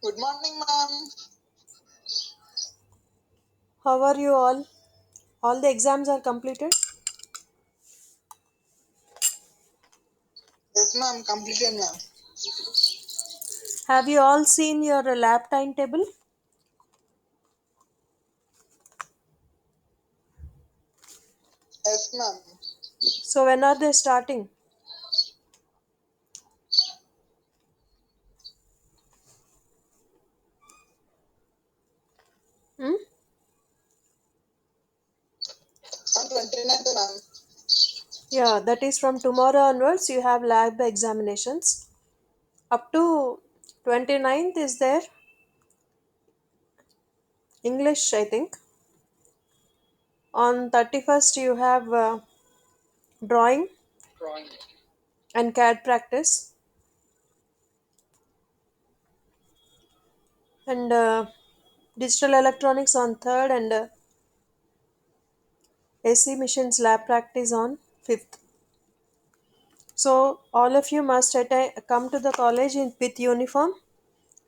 Good morning, ma'am. How are you all? All the exams are completed? Yes, ma'am. Completed, ma'am. Have you all seen your lab timetable? Yes, ma'am. So, when are they starting? Hmm? On 29th, ma'am. Yeah, that is from tomorrow onwards, you have lab examinations. Up to 29th is there English, I think. On 31st, you have drawing Drawing. and CAD practice. And digital electronics on 3rd, and AC machines lab practice on 5th. So, all of you must come to the college with uniform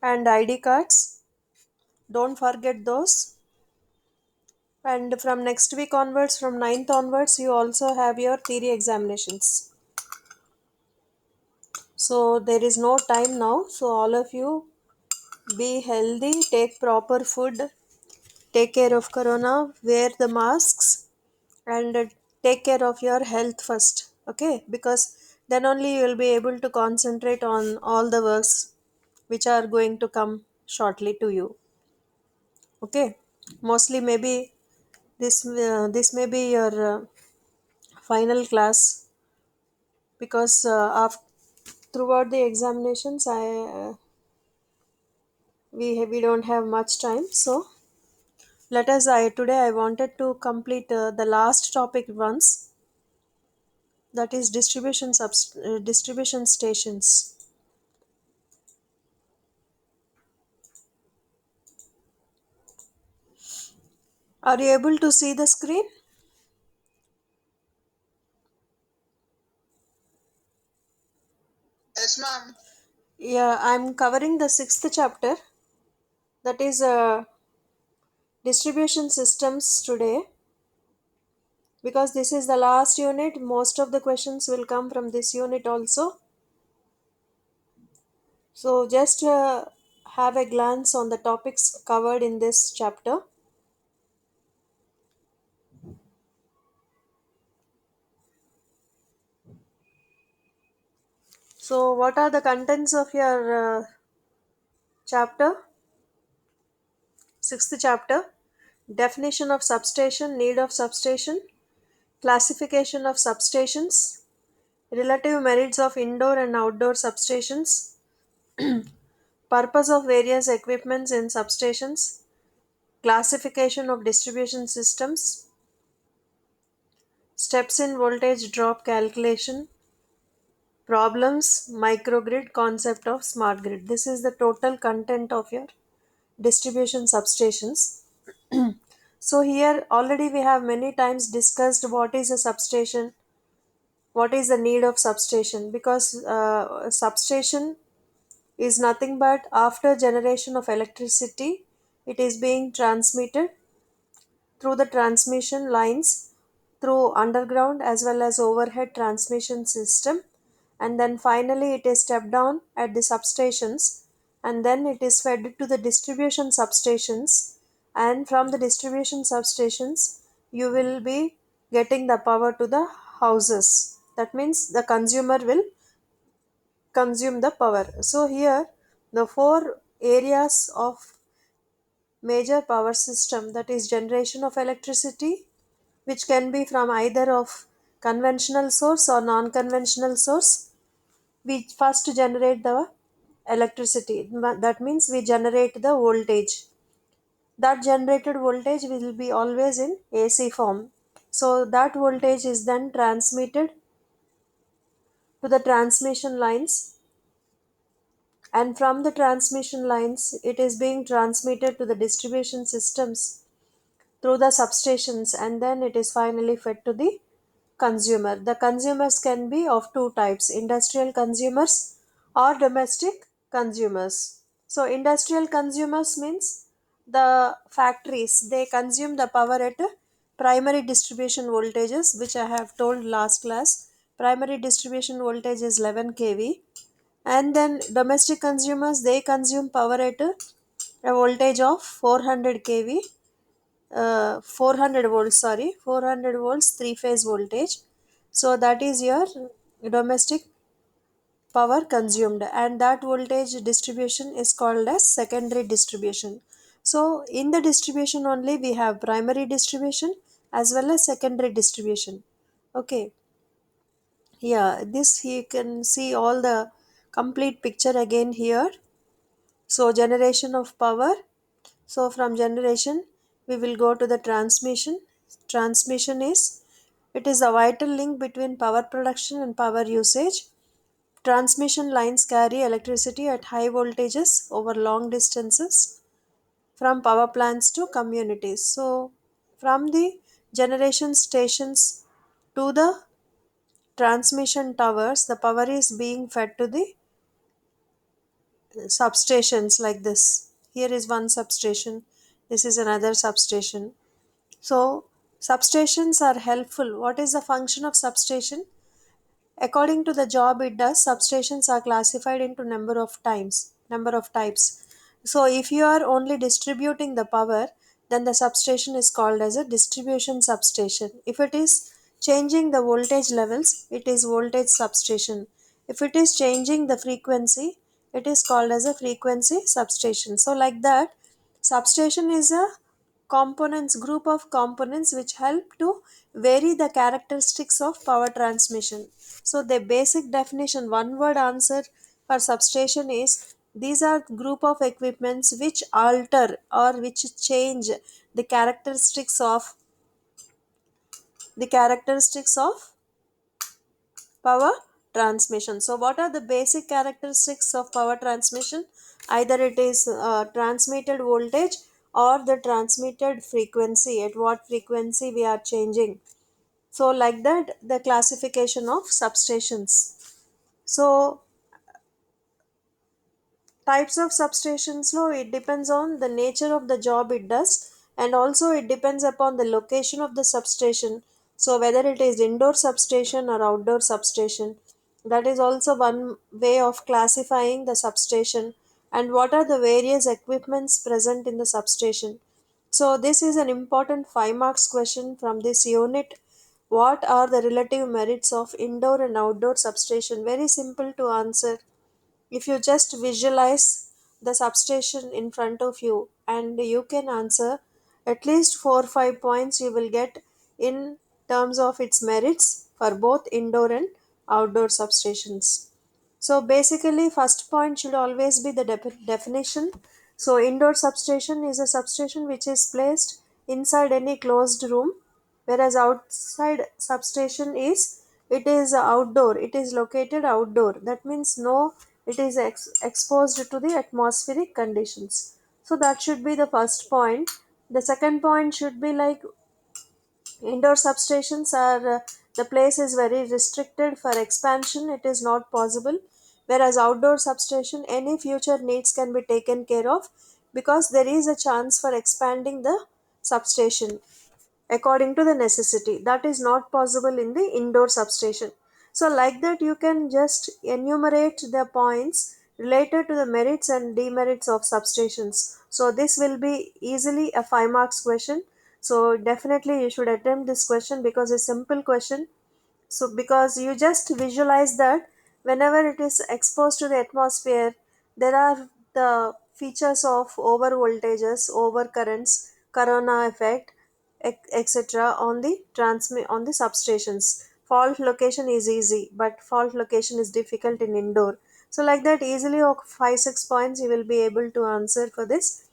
and ID cards. Don't forget those. And from next week onwards, from 9th onwards, you also have your theory examinations. So there is no time now. So all of you be healthy, take proper food, take care of corona, wear the masks, and take care of your health first. Okay? Because then only you will be able to concentrate on all the works which are going to come shortly to you. Okay? Mostly maybe this may be your final class, because throughout the examinations we don't have much time. So let us I today I wanted to complete the last topic once, that is distribution stations. Are you able to see the screen? Yes, ma'am. Yeah, I'm covering the sixth chapter, that is distribution systems today. Because this is the last unit, most of the questions will come from this unit also. So just have a glance on the topics covered in this chapter. So what are the contents of your chapter? Sixth chapter. Definition of substation, need of substation, classification of substations, relative merits of indoor and outdoor substations, purpose of various equipments in substations, classification of distribution systems, steps in voltage drop calculation, problems, microgrid, concept of smart grid. This is the total content of your distribution substations. So here already we have many times discussed what is a substation, what is the need of substation, because substation is nothing but after generation of electricity, it is being transmitted through the transmission lines, through underground as well as overhead transmission system, and then finally it is stepped down at the substations, and then it is fed to the distribution substations, and from the distribution substations you will be getting the power to the houses. That means the consumer will consume the power. So here the four areas of major power system, that is generation of electricity, which can be from either of conventional source or non-conventional source. We first generate the electricity, that means we generate the voltage. That generated voltage will be always in AC form. So that voltage is then transmitted to the transmission lines, and from the transmission lines it is being transmitted to the distribution systems through the substations, and then it is finally fed to the consumer. The consumers can be of two types: industrial consumers or domestic consumers. So industrial consumers means the factories, they consume the power at primary distribution voltages, which I have told last class. Primary distribution voltage is 11 kV. And then domestic consumers, they consume power at a voltage of 400 kV, 400 volts, sorry, 400 volts, three phase voltage. So that is your domestic power consumed, and that voltage distribution is called as secondary distribution. So in the distribution only we have primary distribution as well as secondary distribution. Okay, yeah, this you can see all the complete picture again here. So generation of power. So from generation we will go to the transmission. Transmission is, it is a vital link between power production and power usage. Transmission lines carry electricity at high voltages over long distances from power plants to communities. So, from the generation stations to the transmission towers, the power is being fed to the substations like this. Here is one substation, this is another substation. So, substations are helpful. What is the function of substation? According to the job it does, substations are classified into number of types. So if you are only distributing the power, then the substation is called as a distribution substation. If it is changing the voltage levels, it is voltage substation. If it is changing the frequency, it is called as a frequency substation. So like that, substation is a group of components which help to vary the characteristics of power transmission. So the basic definition, one word answer for substation is, these are group of equipments which alter or which change the characteristics of power transmission. So what are the basic characteristics of power transmission? Either it is transmitted voltage or the transmitted frequency, at what frequency we are changing. So like that, the classification of substations. So types of substations, no, it depends on the nature of the job it does, and also it depends upon the location of the substation. So whether it is indoor substation or outdoor substation, that is also one way of classifying the substation. And what are the various equipments present in the substation? So this is an important 5 marks question from this unit. What are the relative merits of indoor and outdoor substation? Very simple to answer. If you just visualize the substation in front of you and you can answer at least 4 5 points, you will get in terms of its merits for both indoor and outdoor substations. So basically, first point should always be the definition. So indoor substation is a substation which is placed inside any closed room, whereas outside substation is, it is outdoor. It is located outdoor. That means no, it is exposed to the atmospheric conditions. So that should be the first point. The second point should be like, indoor substations are, the place is very restricted for expansion, it is not possible. Whereas outdoor substation, any future needs can be taken care of because there is a chance for expanding the substation according to the necessity. That is not possible in the indoor substation. So like that, you can just enumerate the points related to the merits and demerits of substations. So this will be easily a 5 marks question. So definitely you should attempt this question because it's a simple question. So because you just visualize that whenever it is exposed to the atmosphere, there are the features of over voltages, over currents, corona effect, etc. on the on the substations. Fault location is easy, but fault location is difficult in indoor. So like that, easily 5 6 points you will be able to answer for this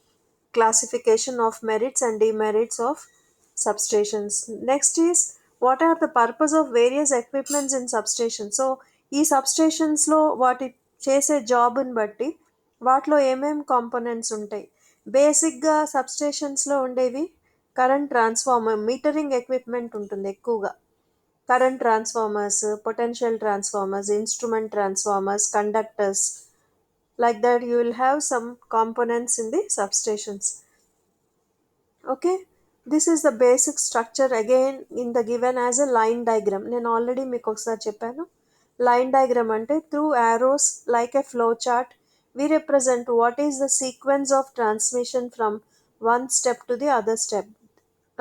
classification of merits and demerits of substations. Next is, what are the purpose of various equipments in substation? So ఈ substations లో వాటి చేసే జాబ్ని బట్టి వాటిలో ఏమేం components ఉంటాయి. బేసిక్గా సబ్స్టేషన్స్లో ఉండేవి కరెంట్ ట్రాన్స్ఫార్మర్, మీటరింగ్ ఎక్విప్మెంట్ ఉంటుంది ఎక్కువగా. Current transformers, potential transformers, instrument transformers, conductors, Like that you will have some components in the substations. Okay, this is the basic structure again in the given as a line diagram. నేను already మీకు ఒకసారి చెప్పాను. Line diagram అంటే through arrows like a flow chart we represent what is the sequence of transmission from one step to the other step.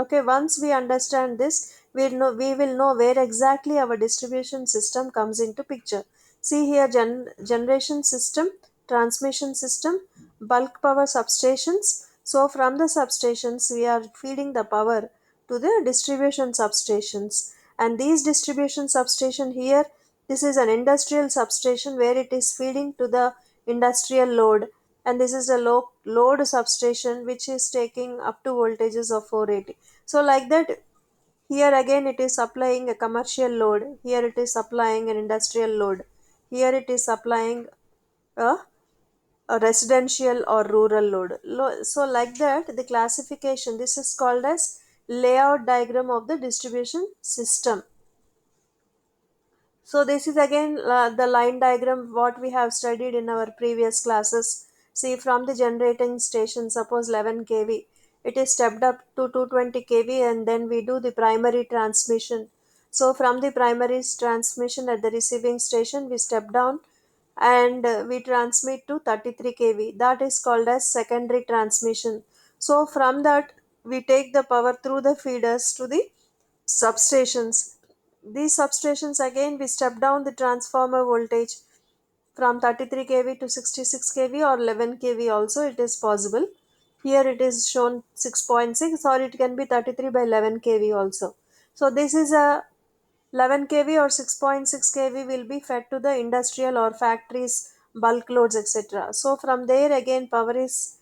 Okay, once we understand this, we will know where exactly our distribution system comes into picture. See here, generation system, transmission system, bulk power substations. So from the substations we are feeding the power to the distribution substations, and these distribution substation here, this is an industrial substation where it is feeding to the industrial load, and this is a load substation which is taking up to voltages of 480. So like that, here again it is supplying a commercial load, here it is supplying an industrial load, here it is supplying a, a residential or rural load. So like that, the classification, this is called as layout diagram of the distribution system. So this is again the line diagram what we have studied in our previous classes. See, from the generating station, suppose 11 kV, it is stepped up to 220 kV, and then we do the primary transmission. So from the primary transmission at the receiving station, we step down and we transmit to 33 kV. That is called as secondary transmission. So from that, we take the power through the feeders to the substations. These substations again, we step down the transformer voltage from 33 kV to 66 kV or 11 kV also it is possible. Here it is shown 6.6, or it can be 33 by 11 kV also. So this is a 11 kV or 6.6 kV will be fed to the industrial or factories bulk loads, etc. So from there again power is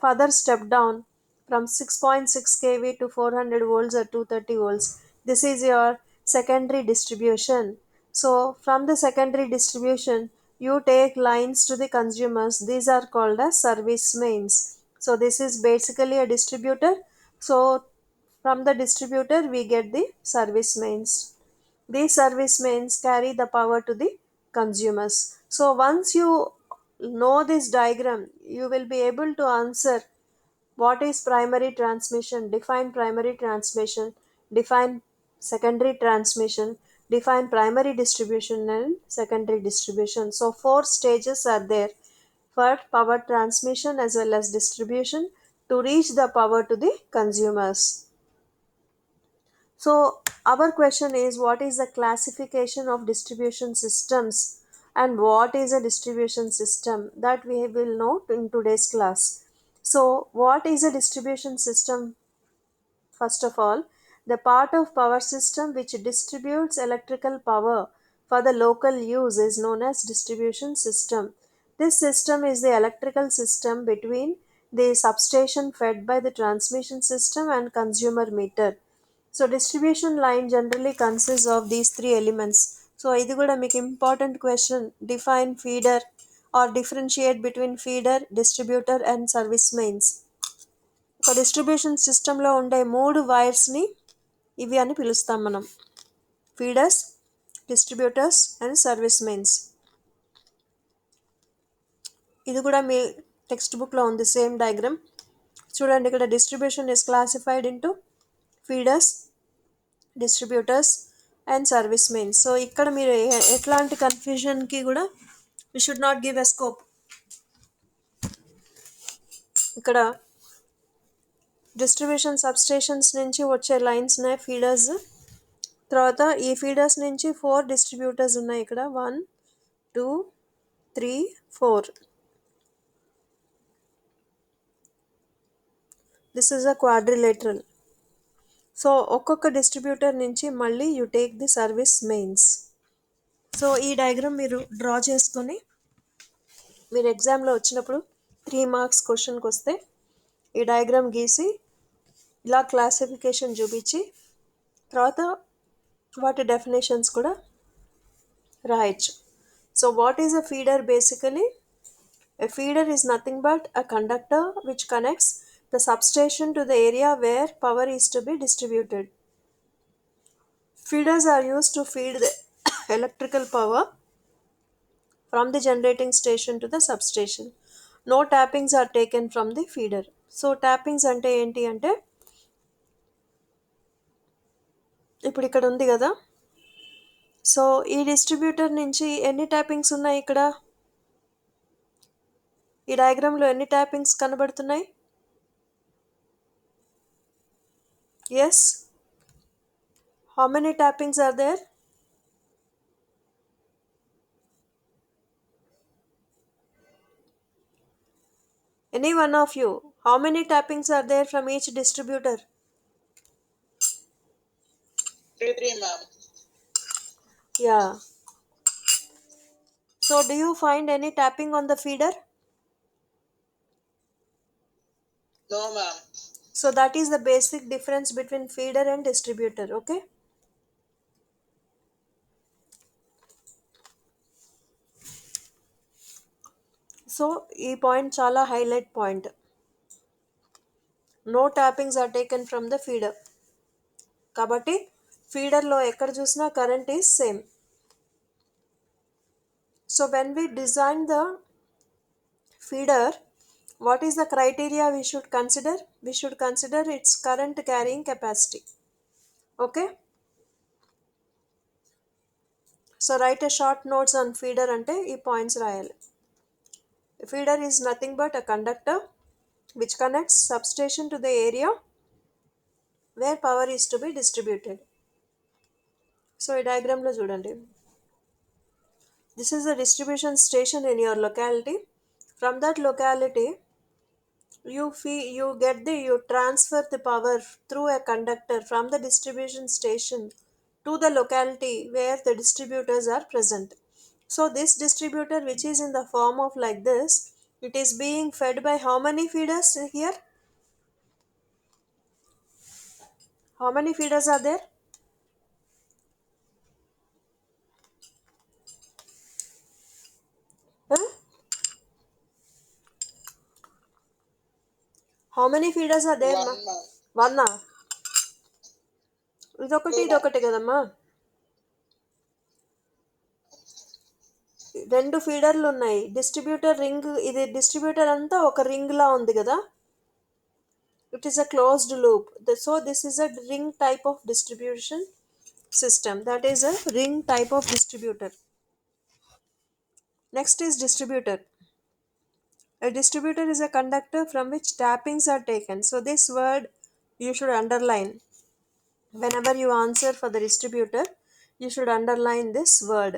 further stepped down from 6.6 kV to 400 volts or 230 volts. This is your secondary distribution. So from the secondary distribution, you take lines to the consumers. These are called as service mains. So this is basically a distributor. So from the distributor, we get the service mains. These service mains carry the power to the consumers. So once you know this diagram, you will be able to answer what is primary transmission, define primary transmission, define secondary transmission, define primary distribution and secondary distribution. So four stages are there for power transmission as well as distribution to reach the power to the consumers. So our question is, what is the classification of distribution systems and what is a distribution system, that we will know in today's class. So what is a distribution system? First of all, the part of power system which distributes electrical power for the local use is known as distribution system. This system is the electrical system between the substation fed by the transmission system and consumer meter. So distribution line generally consists of these three elements. So ఇది కూడా మీకు important question. Define feeder or differentiate between feeder, distributor and service mains. ఒక distribution సిస్టంలో ఉండే మూడు వైర్స్ని ఇవి అని పిలుస్తాం మనం: feeders, distributors and service mains. ఇది కూడా మీ టెక్స్ట్ బుక్లో ఉంది సేమ్ డయాగ్రామ్. చూడండి, ఇక్కడ distribution is classified into feeders, distributors and service mains. So ఇక్కడ మీరు ఎట్లాంటి కన్ఫ్యూజన్కి కూడా you should not give a scope. ఇక్కడ డిస్ట్రిబ్యూషన్ సబ్స్టేషన్స్ నుంచి వచ్చే లైన్స్ ఉన్నాయి, ఫీడర్స్. తర్వాత ఈ ఫీడర్స్ నుంచి 4 డిస్ట్రిబ్యూటర్స్ ఉన్నాయి. ఇక్కడ 1, 2, 3, 4. This is a quadrilateral. So ఒక్కొక్క డిస్ట్రిబ్యూటర్ నుంచి మళ్ళీ you take the service mains. So ఈ డయాగ్రామ్ మీరు డ్రా చేసుకొని మీరు ఎగ్జామ్లో వచ్చినప్పుడు 3 మార్క్స్ క్వశ్చన్కి వస్తే ఈ డయాగ్రామ్ గీసి ఇలా క్లాసిఫికేషన్ చూపించి తర్వాత వాటి డెఫినేషన్స్ కూడా రాయొచ్చు. So what is a feeder? Basically a feeder is nothing but a conductor which connects the substation to the area where power is to be distributed. Feeders are used to feed the electrical power from the generating station to the substation. No tappings are taken from the feeder. So tappings అంటే ఏంటి అంటే ఇప్పుడు ఇక్కడ ఉంది కదా. So ఈ distributor నుంచి ఎన్ని ట్యాపింగ్స్ ఉన్నాయి ఇక్కడ? ఈ డయాగ్రామ్లో ఎన్ని ట్యాపింగ్స్ కనబడుతున్నాయి? Yes, how many tappings are there? Any one of you, how many tappings are there from each distributor? 3 ma'am. Yeah. So do you find any tapping on the feeder? No ma'am. So that is the basic difference between feeder and distributor, okay? So ఈ point చాలా highlight point. No tappings are taken from the feeder. కాబట్టి ఫీడర్లో ఎక్కడ చూసినా current is same. So when we design the feeder, what is the criteria we should consider? We should consider its current carrying capacity. Okay? So write a short notes on feeder ante ee points రాయాలి. A feeder is nothing but a conductor which connects substation to the area where power is to be distributed. So ఈ diagramలో చూడండి. This is the distribution station in your locality. From that locality, you transfer the power through a conductor from the distribution station to the locality where the distributors are present. So this distributor, which is in the form of like this, it is being fed by how many feeders here? How many feeders are there? Huh? How many feeders are there? 1 ma'am. One. ఇదొకటి కదమ్మా. రెండు ఫీడర్లు ఉన్నాయి. Distributor ring, ఇది distributor అంతా ఒక ring లా ఉంది కదా. It is a closed loop. So this is a ring type of distribution system. That is a ring type of distributor. Next is distributor. A distributor is a conductor from which tappings are taken. So this word you should underline. Whenever you answer for the distributor, you should underline this word.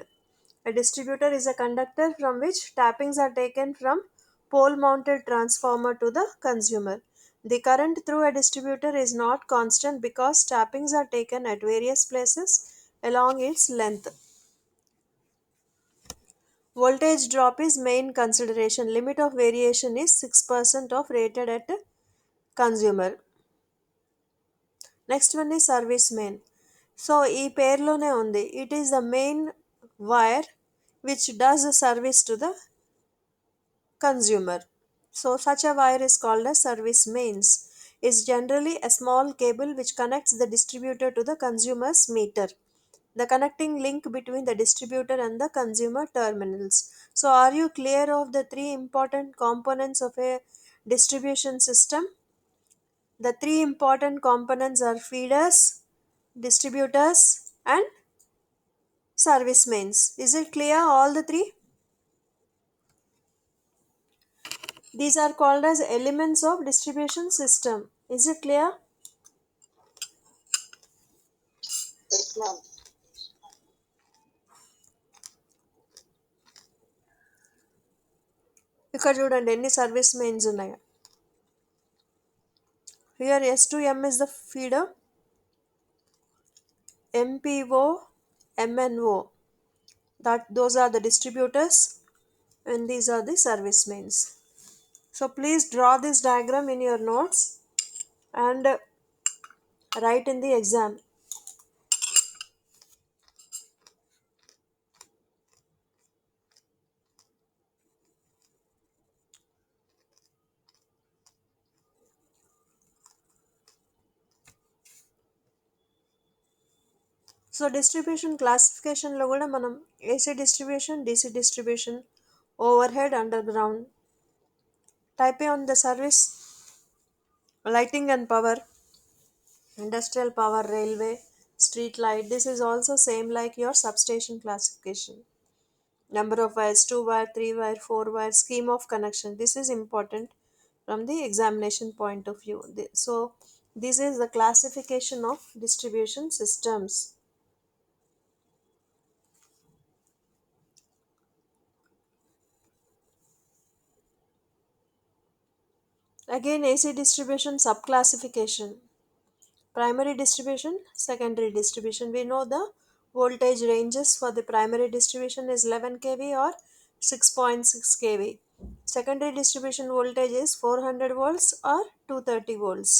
A distributor is a conductor from which tappings are taken from pole mounted transformer to the consumer. The current through a distributor is not constant because tappings are taken at various places along its length. Voltage drop is main consideration. Limit of variation is 6% of rated at consumer. Next one is service main. So ఈ పేర్లోనే ఉంది. It is the main wire which does the service to the consumer. So such a wire is called as service mains. Is generally a small cable which connects the distributor to the consumer's meter. The connecting link between the distributor and the consumer terminals. So are you clear of the three important components of a distribution system? The three important components are feeders, distributors, and service mains. Is it clear, all the three? These are called as elements of distribution system. Is it clear? Yes ma'am. ఇక్కడ చూడండి ఎన్ని service mains ఉన్నాయో. Here S to M is the feeder, MPO, MNO, that those are the distributors, and these are the service mains. So please draw this diagram in your notes and write in the exam. So distribution క్లాసిఫికేషన్లో కూడా మనం AC distribution, DC distribution, overhead, underground, type on the service, lighting and power, industrial power, railway, street light. This is also same like your substation classification. Number of wires, 2 wire, 3 wire, 4 wire, scheme of connection. This is important from the examination point of view. So this is the classification of distribution systems. Again, AC distribution subclassification. Primary distribution, secondary distribution. We know the voltage ranges for the primary distribution is 11 kV or 6.6 kV. Secondary distribution voltage is 400 volts or 230 volts.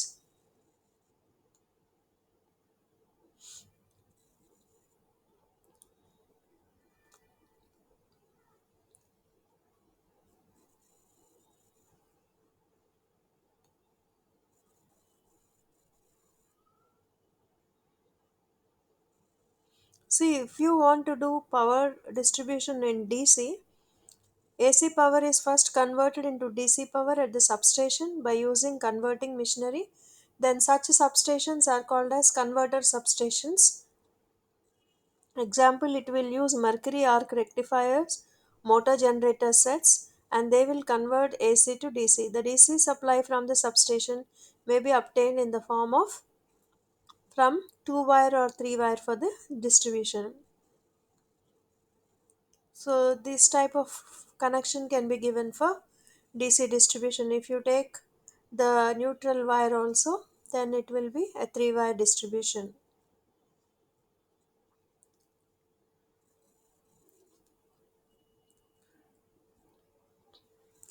See, if you want to do power distribution in DC, AC power is first converted into DC power at the substation by using converting machinery. Then such substations are called as converter substations. Example, it will use mercury arc rectifiers, motor generator sets, and they will convert AC to DC. The DC supply from the substation may be obtained in the form of from 2 wire or 3 wire for the distribution. So this type of connection can be given for DC distribution. If you take the neutral wire also, then it will be a 3 wire distribution.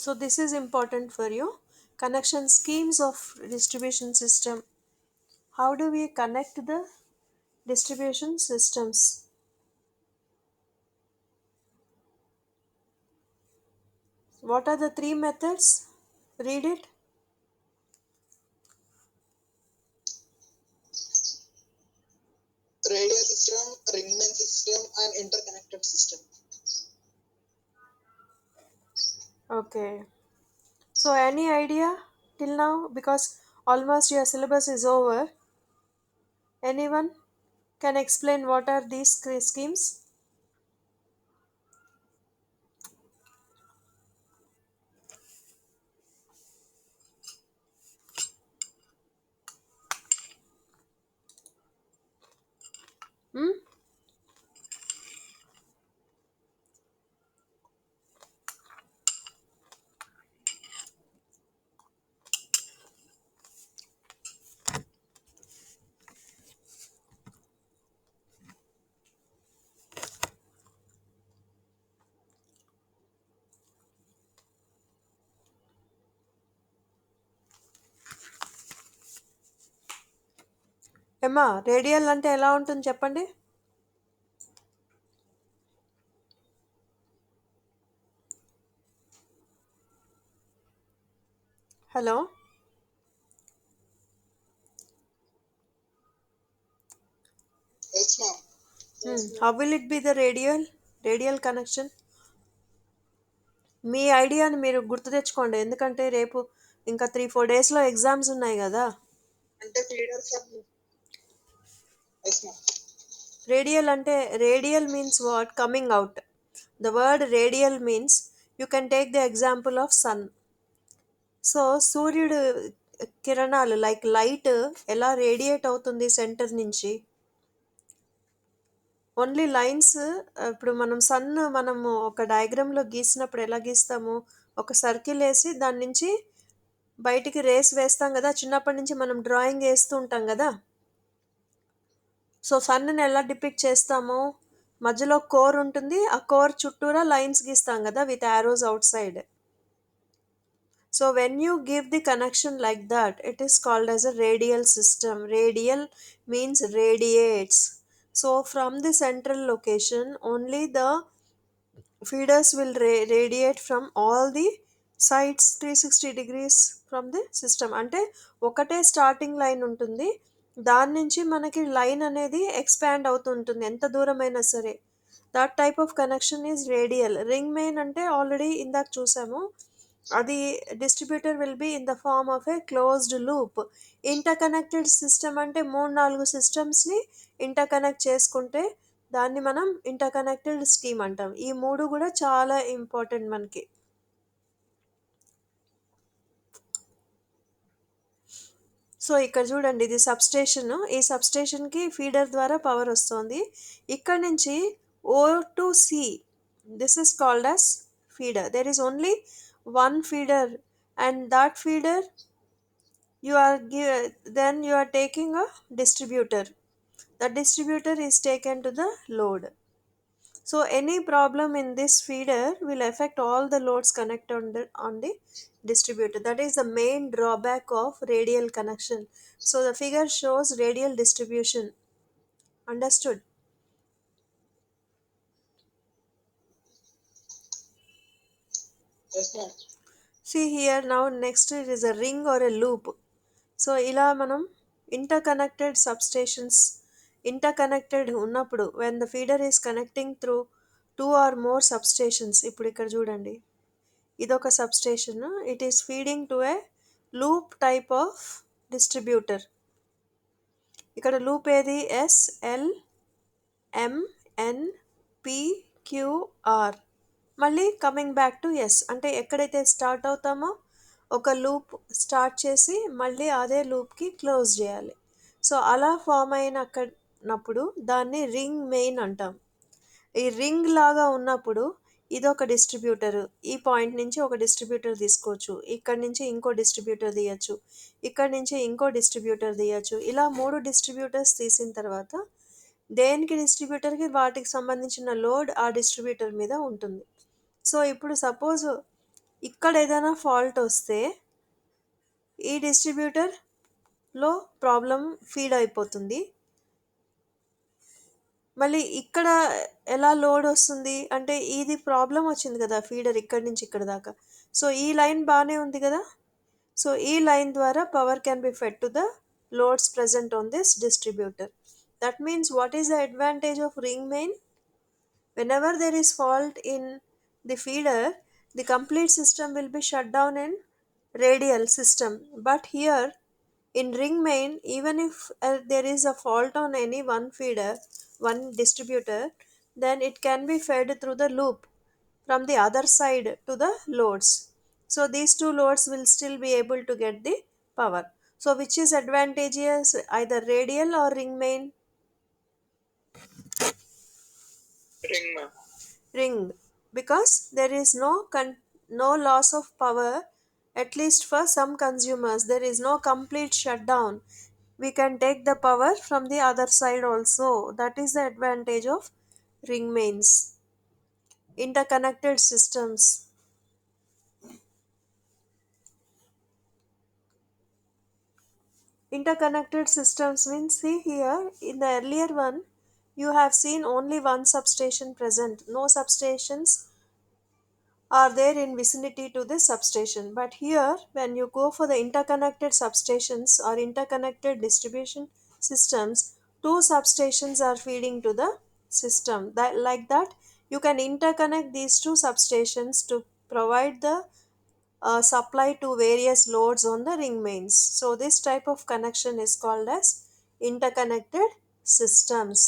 So this is important for you. Connection schemes of distribution system. How do we connect the distribution systems? What are the three methods? Read it. Radial system, ring main system, and interconnected system. Okay. So any idea till now? Because almost your syllabus is over. Anyone can explain what are these schemes? Hmm? ఏమ్మా radial అంటే ఎలా ఉంటుంది చెప్పండి. Hello, Yes, ma'am. How will it be the radial connection? మీ ఐడియాని మీరు గుర్తు తెచ్చుకోండి, ఎందుకంటే రేపు ఇంకా 3-4 డేస్లో ఎగ్జామ్స్ ఉన్నాయి కదా. అంటే feeder sir. Yes, ma'am. Radial means what? Coming out. The word radial means you can take the example of sun. So సూర్యుడు కిరణాలు లైక్ లైట్ ఎలా రేడియేట్ అవుతుంది సెంటర్ నుంచి? Only lines. ఇప్పుడు మనము ఒక డయాగ్రామ్లో గీసినప్పుడు ఎలా గీస్తాము? ఒక సర్కిల్ వేసి దాని నుంచి బయటికి రేస్ వేస్తాం కదా, చిన్నప్పటి నుంచి మనం డ్రాయింగ్ వేస్తూ ఉంటాం కదా. సో సన్ని ఎలా డిపిక్ట్ చేస్తాము? మధ్యలో కోర్ ఉంటుంది, ఆ కోర్ చుట్టూరా లైన్స్ గీస్తాం కదా with arrows out side. So when you give the connection like that, it is called as a radial system. Radial means radiates. So from the central location only the feeders will radiate from all the sides 360 degrees from the system. అంటే ఒకటే starting line ఉంటుంది, దాని నుంచి మనకి line అనేది expand అవుతుంటుంది ఎంత దూరమైనా సరే. That type of connection is radial. Ring main అంటే ఆల్రెడీ ఇందాక చూసాము, అది distributor will be in the form of a closed loop. Interconnected system అంటే 3-4 సిస్టమ్స్ని ఇంటర్ కనెక్ట్ చేసుకుంటే దాన్ని మనం ఇంటర్ కనెక్టెడ్ స్కీమ్ అంటాం. ఈ మూడు కూడా చాలా ఇంపార్టెంట్ మనకి. సో ఇక్కడ చూడండి, ఇది సబ్స్టేషన్. ఈ సబ్స్టేషన్కి ఫీడర్ ద్వారా పవర్ వస్తుంది. ఇక్కడ నుంచి O to C, this is called as feeder. There is only one feeder, and that feeder then you are taking a distributor. The distributor is taken to the load. So any problem in this feeder will affect all the loads connected on the distributor. That is the main drawback of radial connection. So the figure shows radial distribution. Understood? Yes, ma'am. See here, now next it is a ring or a loop. So ఇలా మనం ఇంటర్కనెక్టెడ్ substations ఇంటర్కనెక్టెడ్ ఉన్నప్పుడు when the feeder is connecting through 2 or more substations. ఇప్పుడు ఇక్కడ చూడండి, ఇదొక substation. It is feeding to A loop type of distributor. ఇక్కడ loop ఏది? SLMNPQR. మళ్ళీ కమింగ్ బ్యాక్ టు ఎస్, అంటే ఎక్కడైతే స్టార్ట్ అవుతామో ఒక లూప్ స్టార్ట్ చేసి మళ్ళీ అదే లూప్కి క్లోజ్ చేయాలి. సో అలా ఫామ్ అయినప్పుడు దాన్ని రింగ్ మెయిన్ అంటాం. ఈ రింగ్ లాగా ఉన్నప్పుడు ఇదొక డిస్ట్రిబ్యూటర్, ఈ పాయింట్ నుంచి ఒక డిస్ట్రిబ్యూటర్ తీసుకోవచ్చు, ఇక్కడ నుంచి ఇంకో డిస్ట్రిబ్యూటర్ తీయచ్చు, ఇక్కడ నుంచి ఇంకో డిస్ట్రిబ్యూటర్ తీయచ్చు. ఇలా 3 డిస్ట్రిబ్యూటర్స్ తీసిన తర్వాత దేనికి డిస్ట్రిబ్యూటర్కి వాటికి సంబంధించిన లోడ్ ఆ డిస్ట్రిబ్యూటర్ మీద ఉంటుంది. సో ఇప్పుడు సపోజ్ ఇక్కడ ఏదైనా ఫాల్ట్ వస్తే ఈ డిస్ట్రిబ్యూటర్లో ప్రాబ్లం ఫీడ్ అయిపోతుంది. మళ్ళీ ఇక్కడ ఎలా లోడ్ వస్తుంది అంటే, ఇది ప్రాబ్లం వచ్చింది కదా ఫీడర్ ఇక్కడి నుంచి ఇక్కడ దాకా. సో ఈ లైన్ బాగానే ఉంది కదా. సో ఈ లైన్ ద్వారా power can be fed to the loads present on this distributor. That means what is the advantage of ring main? Whenever there is fault in the feeder, the complete system will be shut down in radial system. But here in ring main, even if there is a fault on any one feeder, one distributor, then it can be fed through the loop from the other side to the loads. So these two loads will still be able to get the power. So which is advantageous, either radial or ring main? Ring, ma'am. Ring, because there is no loss of power. At least for some consumers there is no complete shutdown. We can take the power from the other side also. That is the advantage of ring mains. Interconnected systems. Interconnected systems means, see here, in the earlier one you have seen only one substation present, no substations are there in vicinity to this substation. But here when you go for the interconnected substations or interconnected distribution systems, two substations are feeding to the system. That like that you can interconnect these two substations to provide the supply to various loads on the ring mains. So this type of connection is called as interconnected systems.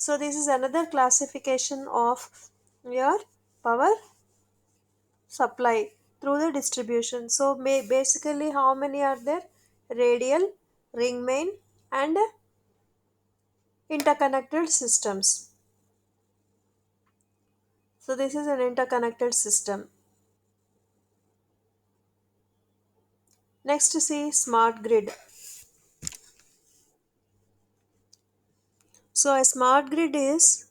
So this is another classification of your power supply through the distribution. So basically how many are there? Radial, ring main, and interconnected systems. So this is an interconnected system. Next, see smart grid. So a smart grid is,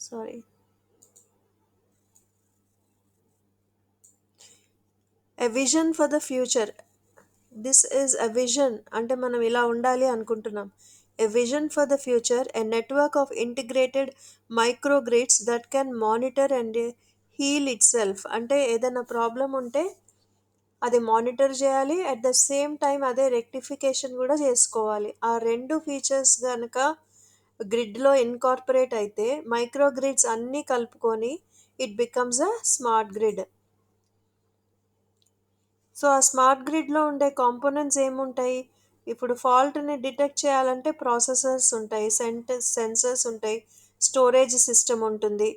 sorry, a vision for the future. This is a vision అంటే మనం ఇలా ఉండాలి అనుకుంటున్నాం. A vision for the future, a network of integrated microgrids that can monitor and heal itself. అంటే ఏదైనా problem ఉంటే అది monitor చేయాలి, అట్ ద సేమ్ టైం అదే రెక్టిఫికేషన్ కూడా చేసుకోవాలి. ఆ రెండు ఫీచర్స్ కనుక గ్రిడ్లో ఇన్కార్పొరేట్ అయితే మైక్రో గ్రిడ్స్ అన్నీ కలుపుకొని it becomes a smart grid. So ఆ స్మార్ట్ గ్రిడ్లో ఉండే కాంపోనెంట్స్ ఏముంటాయి? ఇప్పుడు ఫాల్ట్ని డిటెక్ట్ చేయాలంటే ప్రాసెసర్స్ ఉంటాయి, సెన్సర్స్ ఉంటాయి, స్టోరేజ్ సిస్టమ్ ఉంటుంది.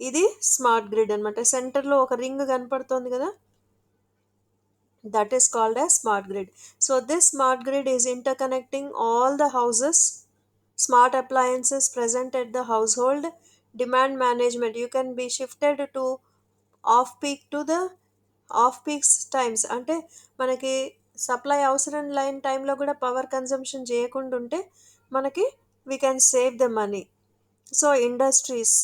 ఇది స్మార్ట్ గ్రిడ్ అనమాట. సెంటర్లో ఒక రింగ్ కనపడుతోంది కదా, that is called as smart grid. So this smart grid is interconnecting all the houses, smart appliances present at the household. Demand management, you can be shifted to off peak to the of peaks times, అంటే మనకి supply అవసరం line టైంలో కూడా power consumption చేయకుండా ఉంటే మనకి we can save the money. So industries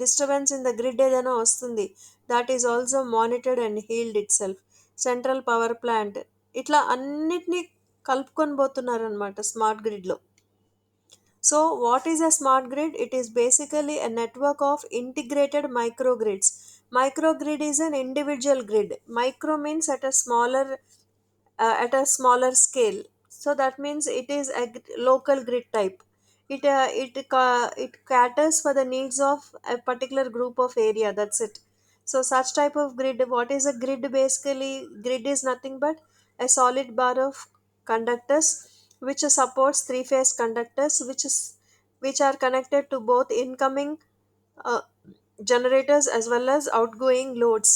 disturbance in the grid ఏదైనా వస్తుంది, that is also monitored and healed itself. Central power plant, ఇట్లా అన్నిటినీ కలుపుకొని పోతున్నారనమాట స్మార్ట్ గ్రిడ్లో. So what is a smart grid? It is basically a network of integrated microgrids. Microgrid is an individual grid. Micro means at a smaller scale. So that means it is a local grid type. It caters for the needs of a particular group of area. That's it. So such type of grid. What is a grid? Basically, grid is nothing but a solid bar of conductors which supports three-phase conductors which are connected to both incoming uh, generators as well as outgoing loads.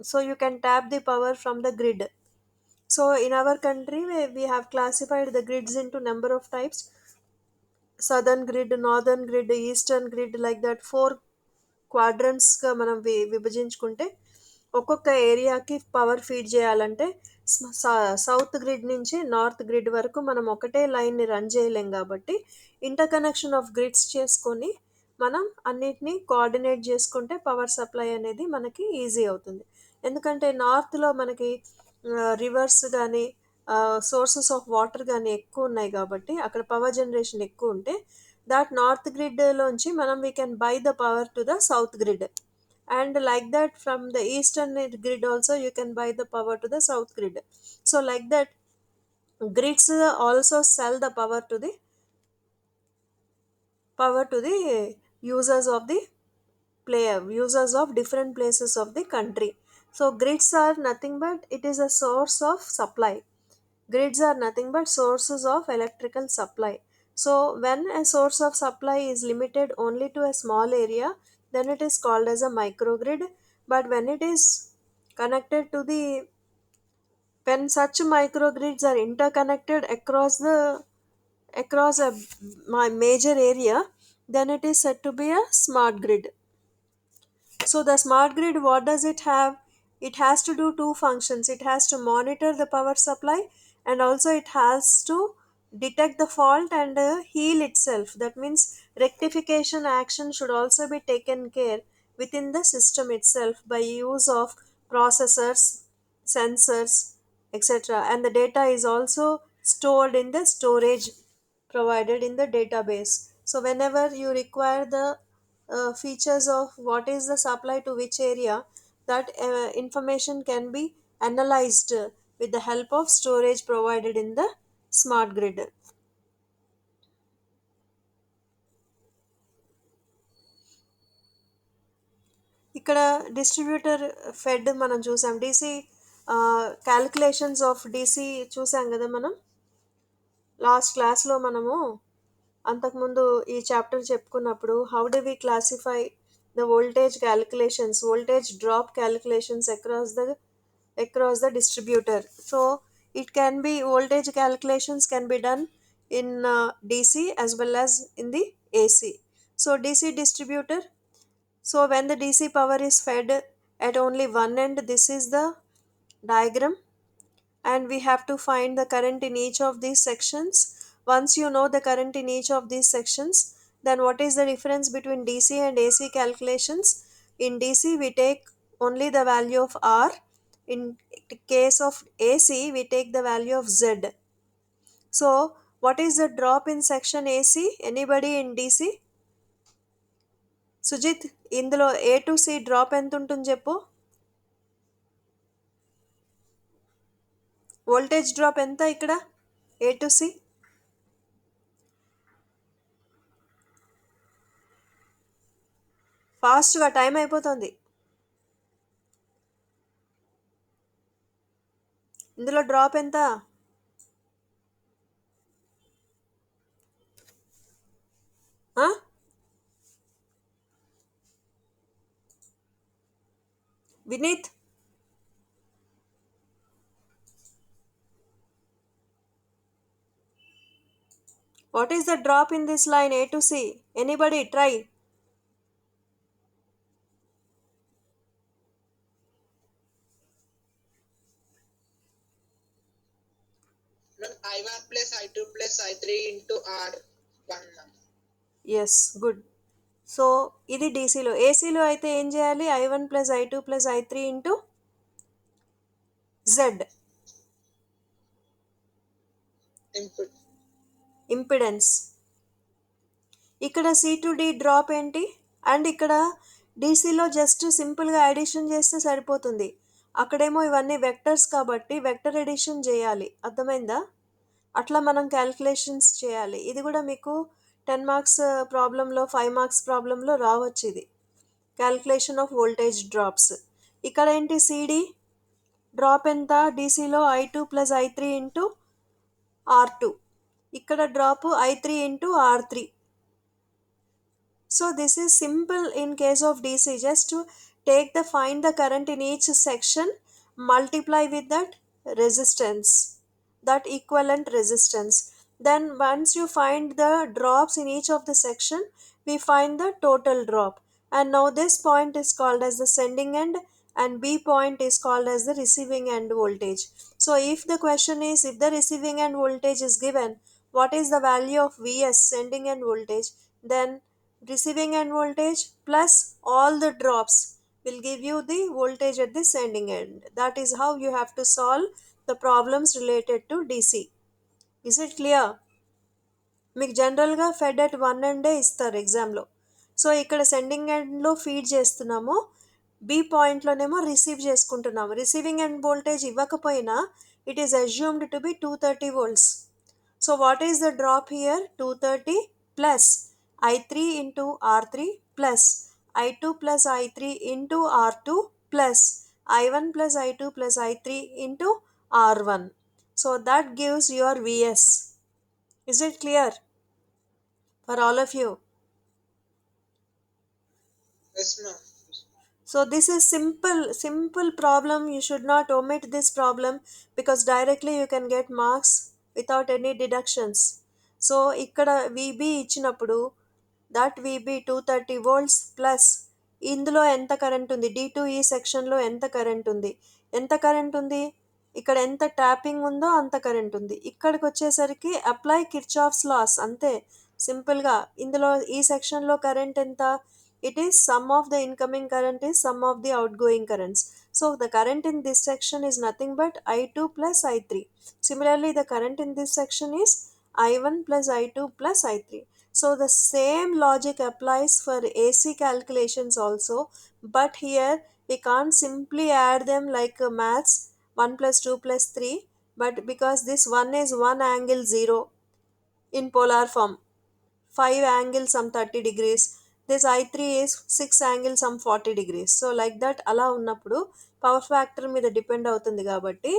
So you can tap the power from the grid. So in our country, we have classified the grids into number of types: southern grid, northern grid, eastern grid, like that. Four క్వాడ్రంట్స్గా మనం విభజించుకుంటే ఒక్కొక్క ఏరియాకి power feed చేయాలంటే south grid నుంచి north grid వరకు మనం ఒకటే లైన్ని run చేయలేం, కాబట్టి ఇంటర్ కనెక్షన్ ఆఫ్ గ్రిడ్స్ చేసుకొని మనం అన్నిటినీ కోఆర్డినేట్ చేసుకుంటే పవర్ సప్లై అనేది మనకి ఈజీ అవుతుంది. ఎందుకంటే నార్త్లో మనకి రివర్స్ కానీ సోర్సెస్ ఆఫ్ వాటర్ కానీ ఎక్కువ ఉన్నాయి, కాబట్టి అక్కడ పవర్ జనరేషన్ ఎక్కువ ఉంటే that north grid లోంచి మనం we can buy the power to the south grid, and like that from the eastern grid also you can buy the power to the south grid. So like that grids also sell the power to the users of the users of different places of the country. So grids are nothing but it is a source of supply. Grids are nothing but sources of electrical supply. So when a source of supply is limited only to a small area, then it is called as a microgrid. But when it is connected to the when such microgrids are interconnected across a major area, then it is said to be a smart grid. So the smart grid, what does it have? It has to do two functions. It has to monitor the power supply, and also it has to detect the fault and heal itself. That means rectification action should also be taken care within the system itself by use of processors, sensors, etc. And the data is also stored in the storage provided in the database. So whenever you require the features of what is the supply to which area, that information can be analyzed with the help of storage provided in the smart grid. ఇక్కడ distributor fed మనం చూసాం, DC calculations of DC చూసాం కదా మనం last క్లాస్లో. మనము అంతకుముందు ఈ చాప్టర్ చెప్పుకున్నప్పుడు how do we classify the voltage drop calculations across the distributor. So it can be voltage calculations can be done in DC as well as in the AC. So DC distributor, so when the DC power is fed at only one end, this is the diagram, and we have to find the current in each of these sections. Once you know the current in each of these sections, then what is the difference between DC and AC calculations? In DC, we take only the value of R. In case of AC, we take the value of Z. So, what is the drop in section AC? Anybody in DC? Sujith, ఇందులో A to C drop ఎంత ఉంటుంది చెప్పు. Voltage drop ఎంత ఇక్కడ A to C? ఫాస్ట్గా time అయిపోతుంది. ఇందులో drop ఎంత? ఆ? Vineeth, what is the drop in this line A to C? Anybody try? Ma'am, I1 plus I2 plus I3 into R1, ma'am. Yes, good. So ఇది డీసీలో. ఏసీలో అయితే ఏం చేయాలి? I1 plus I2 plus I3 into Z, Input. Impedance. ఇక్కడ C to D drop ఏంటి? And ఇక్కడ డీసీలో జస్ట్ సింపుల్గా అడిషన్ చేస్తే సరిపోతుంది. అక్కడేమో ఇవన్నీ వెక్టర్స్ కాబట్టి వెక్టర్ ఎడిషన్ చేయాలి. అర్థమైందా? అట్లా మనం క్యాల్కులేషన్స్ చేయాలి. ఇది కూడా మీకు 10 మార్క్స్ ప్రాబ్లంలో, 5 మార్క్స్ ప్రాబ్లంలో రావచ్చు. ఇది క్యాల్కులేషన్ ఆఫ్ వోల్టేజ్ డ్రాప్స్. ఇక్కడ ఏంటి? సిడి డ్రాప్ ఎంత? డీసీలో I2 plus I3 into R2. ఇక్కడ drop I3 into R3. So this is simple in case of DC. Just to find the current in each section, multiply with that resistance, that equivalent resistance. Then once you find the drops in each of the section, we find the total drop. And now this point is called as the sending end and B point is called as the receiving end voltage. So if the question is, if the receiving end voltage is given, what is the value of Vs, sending end voltage, then receiving end voltage plus all the drops will give you the voltage at the sending end. That is how you have to solve the problems related to DC. Is it clear? మీకు జనరల్గా fed at 1 అండే ఇస్తారు ఎగ్జామ్లో. So ఇక్కడ sending ఎండ్లో feed చేస్తున్నాము, B పాయింట్లోనేమో receive చేసుకుంటున్నాము. Receiving end voltage ఇవ్వకపోయినా it is assumed to be 230 volts. So what is the drop here? 230 plus I3 into R3 plus I2 plus I3 into R2 plus I1 plus I2 plus I3 into R1. So that gives your Vs. Is it clear for all of you? Yes, ma'am. So this is simple problem. You should not omit this problem because directly you can get marks without any deductions. So ikkada VB ఇచ్చినప్పుడు that VB 230 volts plus ఇందులో ఎంత current ఉంది, D2 ఈ సెక్షన్లో ఎంత current ఉంది, ఎంత current ఉంది, ఇక్కడ ఎంత ట్యాపింగ్ ఉందో అంత కరెంట్ ఉంది. ఇక్కడికి వచ్చేసరికి అప్లై కిర్చాఫ్స్ లాస్ అంతే సింపుల్గా. ఇందులో ఈ సెక్షన్లో కరెంట్ ఎంత? It is sum of the incoming current is sum of the outgoing currents. So the current in this section is nothing but I2 plus I3. Similarly, the current in this section is I1 plus I2 plus I3. So the same logic applies for AC calculations also, but here we can't simply add them like maths 1 plus 2 plus 3, but because this one is 1 angle 0 in polar form, 5 angles some 30 degrees, this I3 is 6 angles some 40 degrees. So like that అలా ఉన్నప్పుడు power factor మీద depend అవుతుంది కాబట్టి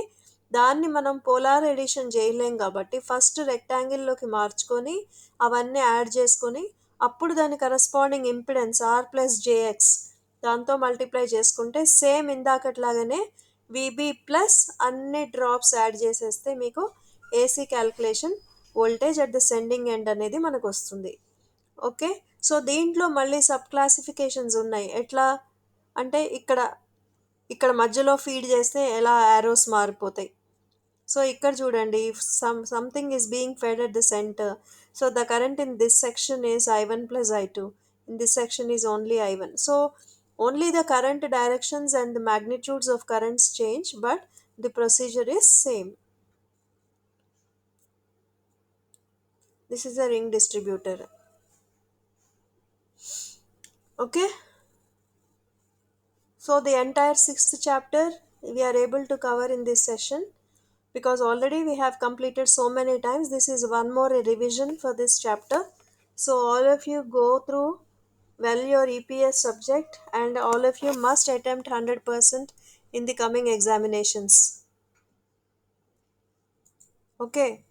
దాన్ని మనం polar edition చేయలేం. కాబట్టి first రెక్టాంగిల్లోకి మార్చుకొని అవన్నీ యాడ్ చేసుకొని అప్పుడు దాని corresponding impedance R plus j X దాంతో మల్టిప్లై చేసుకుంటే సేమ్ ఇందాకట్లాగానే విబి ప్లస్ అన్ని డ్రాప్స్ యాడ్ చేసేస్తే మీకు AC calculation voltage at the sending end అనేది మనకు వస్తుంది. ఓకే, సో దీంట్లో మళ్ళీ సబ్ క్లాసిఫికేషన్స్ ఉన్నాయి. ఎట్లా అంటే ఇక్కడ ఇక్కడ మధ్యలో ఫీడ్ చేస్తే ఎలా యారోస్ మారిపోతాయి. సో ఇక్కడ చూడండి, something is being fed at the centre. So the current in this section is I1 plus I2. In this section is only I1. So only the current directions and the magnitudes of currents change, but the procedure is same. This is a ring distributor. Okay, so the entire 6th chapter we are able to cover in this session. because already we have completed so many times. This is one more revision for this chapter. So all of you go through well your EPS subject, and all of you must attempt 100% in the coming examinations. Okay.